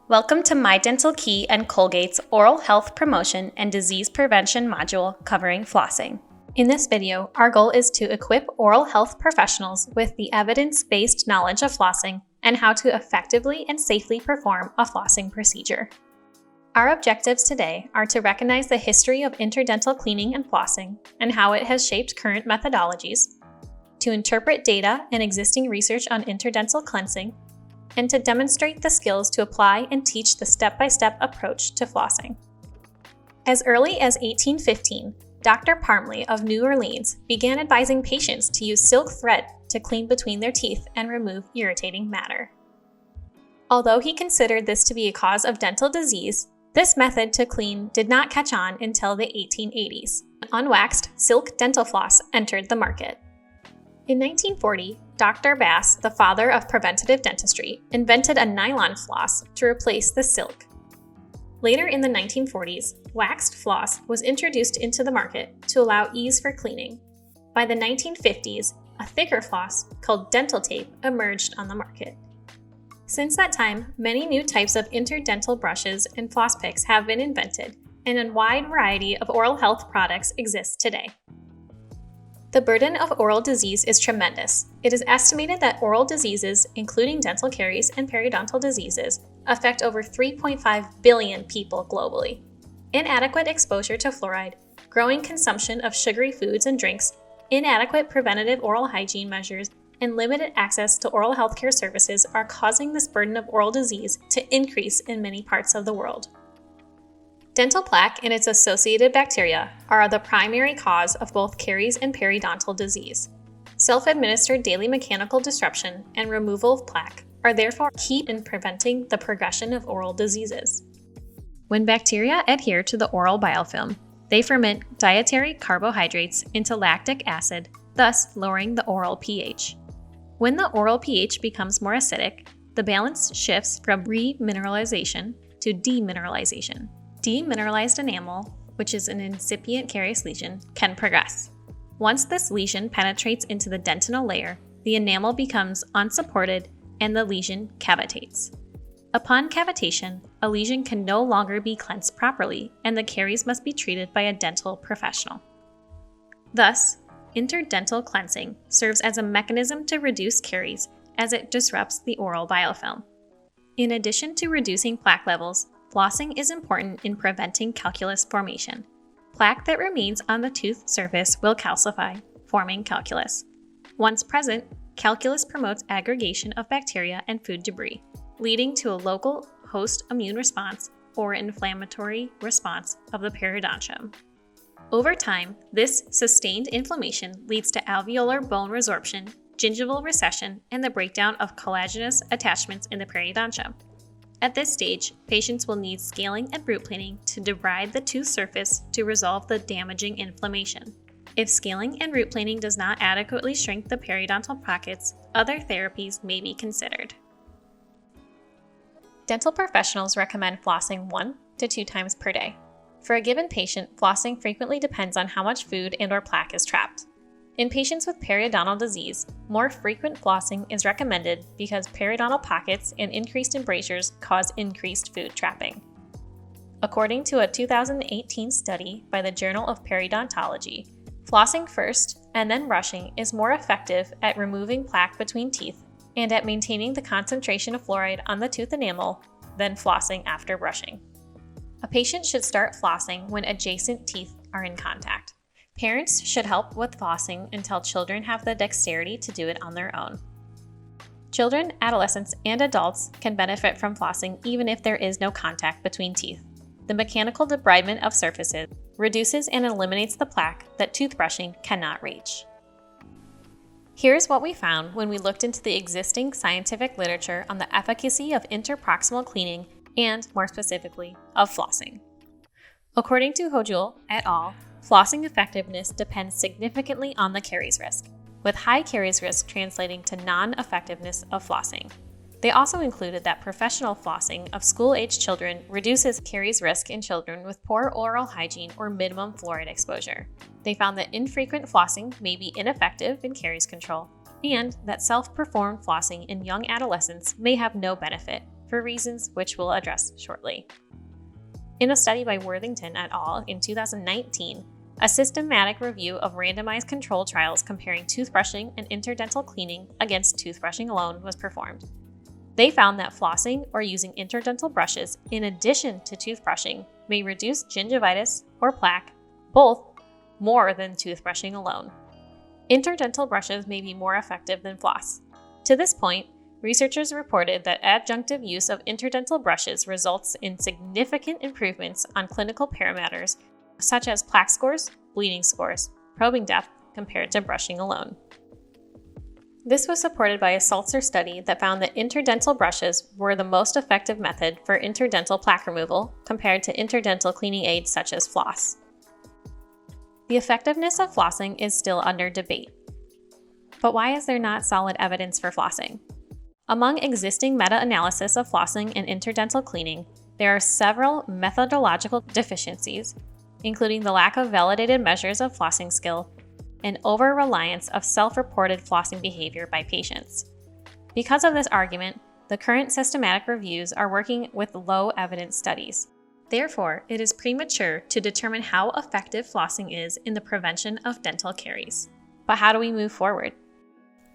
Welcome to My Dental Key and Colgate's Oral Health Promotion and Disease Prevention module covering flossing. In this video, our goal is to equip oral health professionals with the evidence-based knowledge of flossing and how to effectively and safely perform a flossing procedure. Our objectives today are to recognize the history of interdental cleaning and flossing and how it has shaped current methodologies, to interpret data and existing research on interdental cleansing, and to demonstrate the skills to apply and teach the step-by-step approach to flossing. As early as 1815, Dr. Palmolive of New Orleans began advising patients to use silk thread to clean between their teeth and remove irritating matter. Although he considered this to be a cause of dental disease, this method to clean did not catch on until the 1880s. Unwaxed silk dental floss entered the market. In 1940, Dr. Bass, the father of preventative dentistry, invented a nylon floss to replace the silk. Later in the 1940s, waxed floss was introduced into the market to allow ease for cleaning. By the 1950s, a thicker floss called dental tape emerged on the market. Since that time, many new types of interdental brushes and floss picks have been invented, and a wide variety of oral health products exist today. The burden of oral disease is tremendous. It is estimated that oral diseases, including dental caries and periodontal diseases, affect over 3.5 billion people globally. Inadequate exposure to fluoride, growing consumption of sugary foods and drinks, inadequate preventative oral hygiene measures, and limited access to oral healthcare services are causing this burden of oral disease to increase in many parts of the world. Dental plaque and its associated bacteria are the primary cause of both caries and periodontal disease. Self-administered daily mechanical disruption and removal of plaque are therefore key in preventing the progression of oral diseases. When bacteria adhere to the oral biofilm, they ferment dietary carbohydrates into lactic acid, thus lowering the oral pH. When the oral pH becomes more acidic, the balance shifts from remineralization to demineralization. Demineralized enamel, which is an incipient carious lesion, can progress. Once this lesion penetrates into the dentinal layer, the enamel becomes unsupported and the lesion cavitates. Upon cavitation, a lesion can no longer be cleansed properly and the caries must be treated by a dental professional. Thus, interdental cleansing serves as a mechanism to reduce caries as it disrupts the oral biofilm. In addition to reducing plaque levels, flossing is important in preventing calculus formation. Plaque that remains on the tooth surface will calcify, forming calculus. Once present, calculus promotes aggregation of bacteria and food debris, leading to a local host immune response or inflammatory response of the periodontium. Over time, this sustained inflammation leads to alveolar bone resorption, gingival recession, and the breakdown of collagenous attachments in the periodontium. At this stage, patients will need scaling and root planing to debride the tooth surface to resolve the damaging inflammation. If scaling and root planing does not adequately shrink the periodontal pockets, other therapies may be considered. Dental professionals recommend flossing 1 to 2 times per day. For a given patient, flossing frequently depends on how much food and/or plaque is trapped. In patients with periodontal disease, more frequent flossing is recommended because periodontal pockets and increased embrasures cause increased food trapping. According to a 2018 study by the Journal of Periodontology, flossing first and then brushing is more effective at removing plaque between teeth and at maintaining the concentration of fluoride on the tooth enamel than flossing after brushing. A patient should start flossing when adjacent teeth are in contact. Parents should help with flossing until children have the dexterity to do it on their own. Children, adolescents, and adults can benefit from flossing even if there is no contact between teeth. The mechanical debridement of surfaces reduces and eliminates the plaque that toothbrushing cannot reach. Here's what we found when we looked into the existing scientific literature on the efficacy of interproximal cleaning and, more specifically, of flossing. According to Hojul et al., flossing effectiveness depends significantly on the caries risk, with high caries risk translating to non-effectiveness of flossing. They also included that professional flossing of school-aged children reduces caries risk in children with poor oral hygiene or minimum fluoride exposure. They found that infrequent flossing may be ineffective in caries control, and that self-performed flossing in young adolescents may have no benefit, for reasons which we'll address shortly. In a study by Worthington et al. In 2019, a systematic review of randomized controlled trials comparing toothbrushing and interdental cleaning against toothbrushing alone was performed. They found that flossing or using interdental brushes in addition to toothbrushing may reduce gingivitis or plaque, both more than toothbrushing alone. Interdental brushes may be more effective than floss. To this point, researchers reported that adjunctive use of interdental brushes results in significant improvements on clinical parameters such as plaque scores, bleeding scores, probing depth compared to brushing alone. This was supported by a Salzer study that found that interdental brushes were the most effective method for interdental plaque removal compared to interdental cleaning aids such as floss. The effectiveness of flossing is still under debate. But why is there not solid evidence for flossing? Among existing meta-analysis of flossing and interdental cleaning, there are several methodological deficiencies, including the lack of validated measures of flossing skill and over-reliance of self-reported flossing behavior by patients. Because of this argument, the current systematic reviews are working with low-evidence studies. Therefore, it is premature to determine how effective flossing is in the prevention of dental caries. But how do we move forward?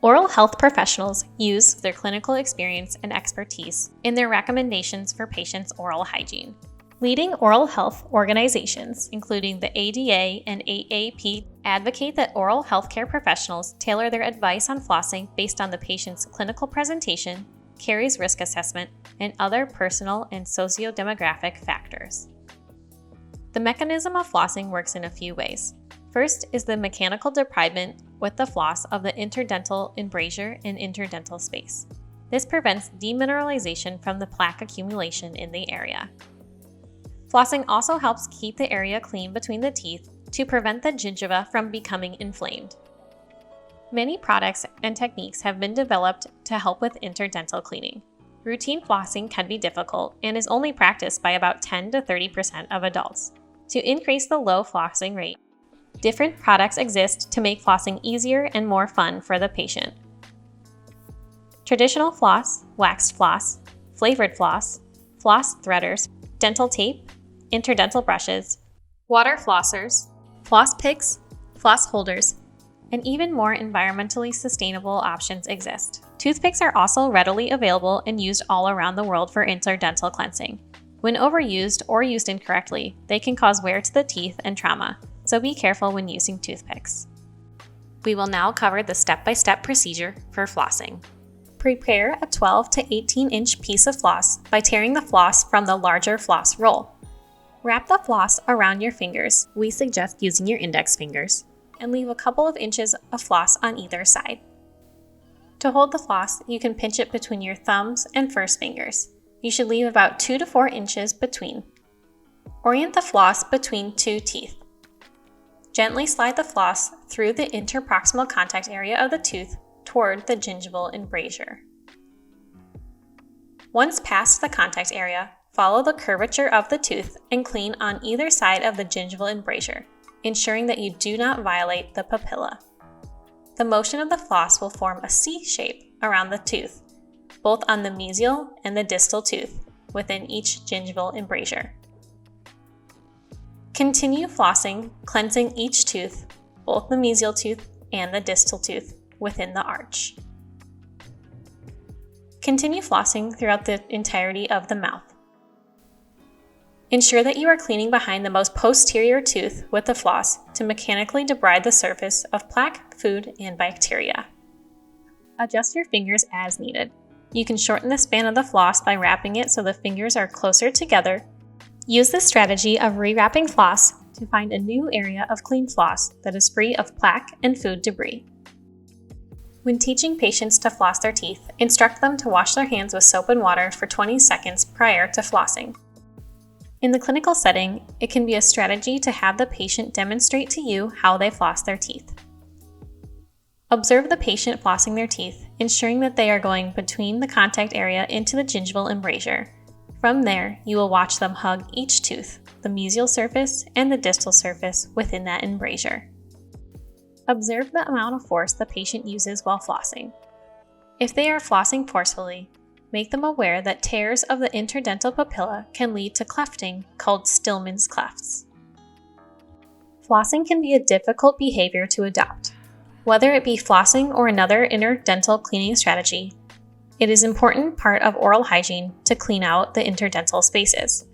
Oral health professionals use their clinical experience and expertise in their recommendations for patients' oral hygiene. Leading oral health organizations, including the ADA and AAP, advocate that oral healthcare professionals tailor their advice on flossing based on the patient's clinical presentation, caries risk assessment, and other personal and socio-demographic factors. The mechanism of flossing works in a few ways. First is the mechanical debridement with the floss of the interdental embrasure and interdental space. This prevents demineralization from the plaque accumulation in the area. Flossing also helps keep the area clean between the teeth to prevent the gingiva from becoming inflamed. Many products and techniques have been developed to help with interdental cleaning. Routine flossing can be difficult and is only practiced by about 10 to 30% of adults. To increase the low flossing rate, different products exist to make flossing easier and more fun for the patient. Traditional floss, waxed floss, flavored floss, floss threaders, dental tape, interdental brushes, water flossers, floss picks, floss holders, and even more environmentally sustainable options exist. Toothpicks are also readily available and used all around the world for interdental cleansing. When overused or used incorrectly, they can cause wear to the teeth and trauma, so be careful when using toothpicks. We will now cover the step-by-step procedure for flossing. Prepare a 12 to 18-inch piece of floss by tearing the floss from the larger floss roll. Wrap the floss around your fingers, we suggest using your index fingers, and leave a couple of inches of floss on either side. To hold the floss, you can pinch it between your thumbs and first fingers. You should leave about 2 to 4 inches between. Orient the floss between two teeth. Gently slide the floss through the interproximal contact area of the tooth toward the gingival embrasure. Once past the contact area, follow the curvature of the tooth and clean on either side of the gingival embrasure, ensuring that you do not violate the papilla. The motion of the floss will form a C shape around the tooth, both on the mesial and the distal tooth within each gingival embrasure. Continue flossing, cleansing each tooth, both the mesial tooth and the distal tooth within the arch. Continue flossing throughout the entirety of the mouth. Ensure that you are cleaning behind the most posterior tooth with the floss to mechanically debride the surface of plaque, food, and bacteria. Adjust your fingers as needed. You can shorten the span of the floss by wrapping it so the fingers are closer together. Use the strategy of rewrapping floss to find a new area of clean floss that is free of plaque and food debris. When teaching patients to floss their teeth, instruct them to wash their hands with soap and water for 20 seconds prior to flossing. In the clinical setting, it can be a strategy to have the patient demonstrate to you how they floss their teeth. Observe the patient flossing their teeth, ensuring that they are going between the contact area into the gingival embrasure. From there, you will watch them hug each tooth, the mesial surface and the distal surface within that embrasure. Observe the amount of force the patient uses while flossing. If they are flossing forcefully, make them aware that tears of the interdental papilla can lead to clefting, called Stillman's clefts. Flossing can be a difficult behavior to adopt. Whether it be flossing or another interdental cleaning strategy, it is an important part of oral hygiene to clean out the interdental spaces.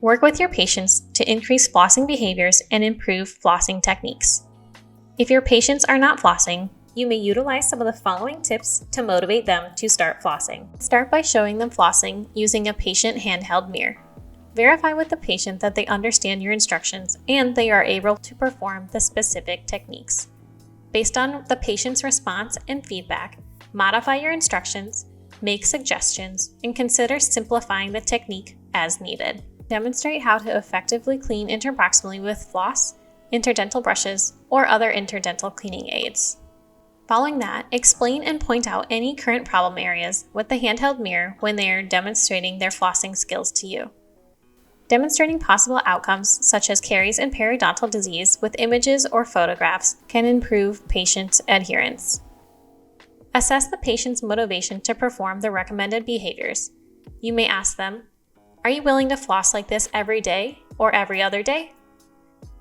Work with your patients to increase flossing behaviors and improve flossing techniques. If your patients are not flossing, you may utilize some of the following tips to motivate them to start flossing. Start by showing them flossing using a patient handheld mirror. Verify with the patient that they understand your instructions and they are able to perform the specific techniques. Based on the patient's response and feedback, modify your instructions, make suggestions, and consider simplifying the technique as needed. Demonstrate how to effectively clean interproximally with floss, interdental brushes, or other interdental cleaning aids. Following that, explain and point out any current problem areas with the handheld mirror when they are demonstrating their flossing skills to you. Demonstrating possible outcomes such as caries and periodontal disease with images or photographs can improve patient adherence. Assess the patient's motivation to perform the recommended behaviors. You may ask them, "Are you willing to floss like this every day or every other day?"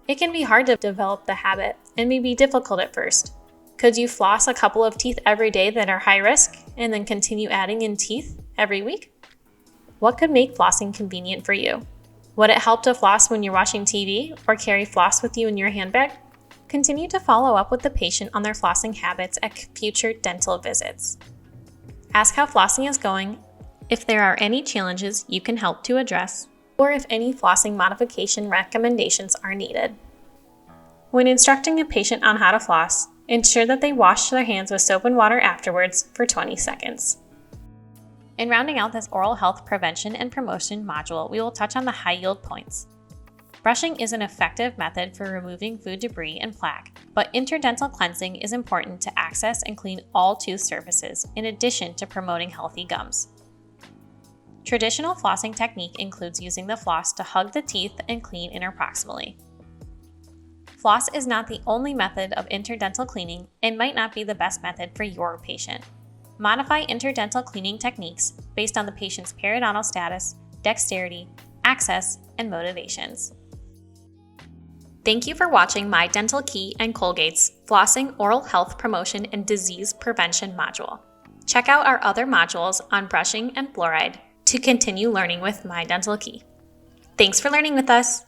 It can be hard to develop the habit and may be difficult at first. Could you floss a couple of teeth every day that are high risk and then continue adding in teeth every week? What could make flossing convenient for you? Would it help to floss when you're watching TV or carry floss with you in your handbag? Continue to follow up with the patient on their flossing habits at future dental visits. Ask how flossing is going, if there are any challenges you can help to address, or if any flossing modification recommendations are needed. When instructing a patient on how to floss, ensure that they wash their hands with soap and water afterwards for 20 seconds. In rounding out this oral health prevention and promotion module, we will touch on the high yield points. Brushing is an effective method for removing food debris and plaque, but interdental cleansing is important to access and clean all tooth surfaces, in addition to promoting healthy gums. Traditional flossing technique includes using the floss to hug the teeth and clean interproximally. Floss is not the only method of interdental cleaning and might not be the best method for your patient. Modify interdental cleaning techniques based on the patient's periodontal status, dexterity, access, and motivations. Thank you for watching my Dental Key and Colgate's Flossing Oral Health Promotion and Disease Prevention module. Check out our other modules on brushing and fluoride to continue learning with my Dental Key. Thanks for learning with us.